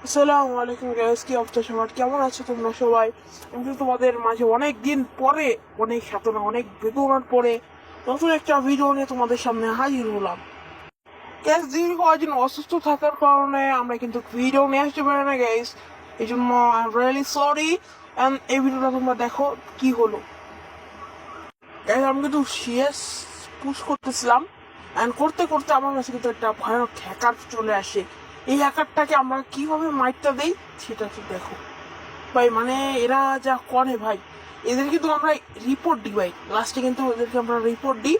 আসসালামু আলাইকুম গাইস, কি অবস্থা সবার? কেমন আছো তোমরা সবাই? আমি তো তোমাদের মাঝে অনেক দিন পরে, অনেক সাধনা, অনেক বেদনার পরে নতুন একটা ভিডিও নিয়ে তোমাদের সামনে হাজির হলাম। গ্যাস দীর্ঘ কয়েকদিন অসুস্থ থাকার কারণে আমরা কিন্তু ভিডিও নিয়ে আসতে পারি না গাইস। এই জন্য I am really sorry. And এই ভিডিওটা তোমরা দেখো কি হলো। গাইস আমি কিন্তু সিএস পুশ করতেছিলাম, অ্যান্ড করতে করতে আমার কাছে কিন্তু একটা ভয়ানক হ্যাকার চলে আসে। এই হ্যাকারটাকে আমরা কিভাবে মাইরটা দেই সেটা একটু দেখো ভাই। মানে এরা যা করে ভাই, এদের কিন্তু আমরা রিপোর্ট দিই ভাই। লাস্টে কিন্তু ওদেরকে আমরা রিপোর্ট দিই,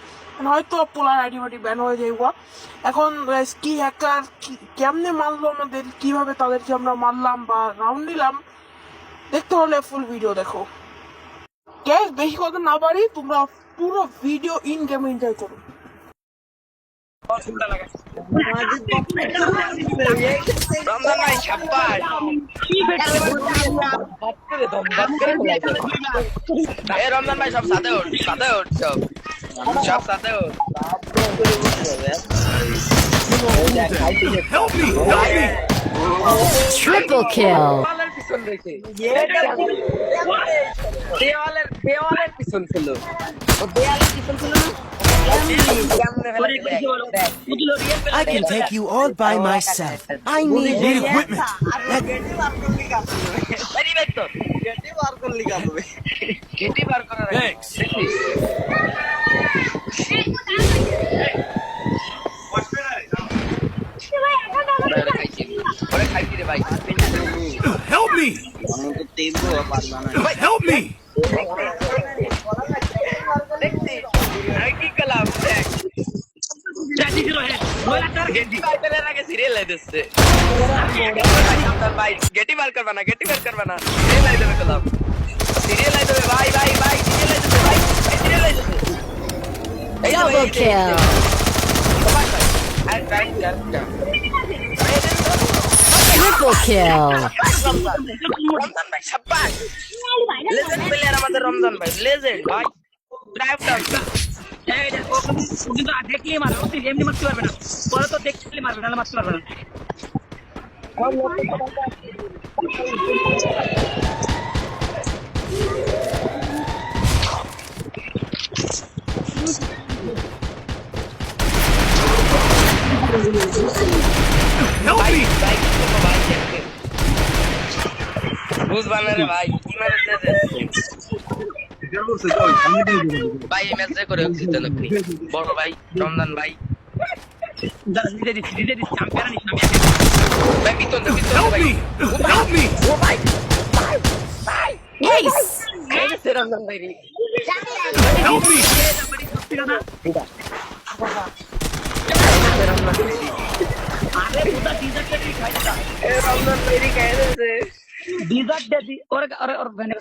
হয়তো পোলার আইডি মাইডি ব্যান হয়ে যাইব। এখন কি হ্যাকার কেমনে মারলো আমাদের, কিভাবে তাদেরকে আমরা মারলাম বা রাউন্ড দিলাম, দেখতে হলে ফুল ভিডিও দেখো। গ্যাস বেশি কথা না পারি, তোমরা পুরো ভিডিও ইন গেম এনজয় করো। রমজান ভাই সাব্বাস এ রমজান ভাই সব সাথে ওঠ সব সব সাথে ওঠ Triple kill. দেওয়ালের পিছন রেখে দেওয়ালের পিছন ছিল ও দেওয়ালের পিছন ছিল না I can take you all by myself. I need equipment. কেটি বার করার খাইছি রে ভাই Help me! Help me! কি কলাম সিরিয়াল দিচ্ছে ভাই গেটি বার করবা না সিরিয়াল আই দেবে কলাম সিরিয়াল আই দেবে ভাই সিরিয়াল আই দেবে Double kill. Triple kill. Ramzan ভাই সাব্বাস লেজেন্ড প্লেয়ার আমাদের রমজান ভাই লেজেন্ড ভাই ড্রাইভ ডাউন দেখলেই মারবে, এমনি মারতে পারবে না। পরে তো দেখলে মারবে, নাহলে মারতে পারবে না। Help me! বুঝবা না রে ভাই কি মারতে ভাই এই ম্যাচ করে জিতে নাকি বড় ভাই রমজান ভাই দিতে দিচ্ছি, চ্যাম্পিয়ন আনিস না। ভাই পিছন Help ভাই me! Help me! ও ভাই Ace. এই যে রমজান ভাই রে Help me! আরে পুরা ডিজার্ট খাইতা। এ রমজান ভাই রে কে রে ডিজার্ট দে দি ওর ভেনে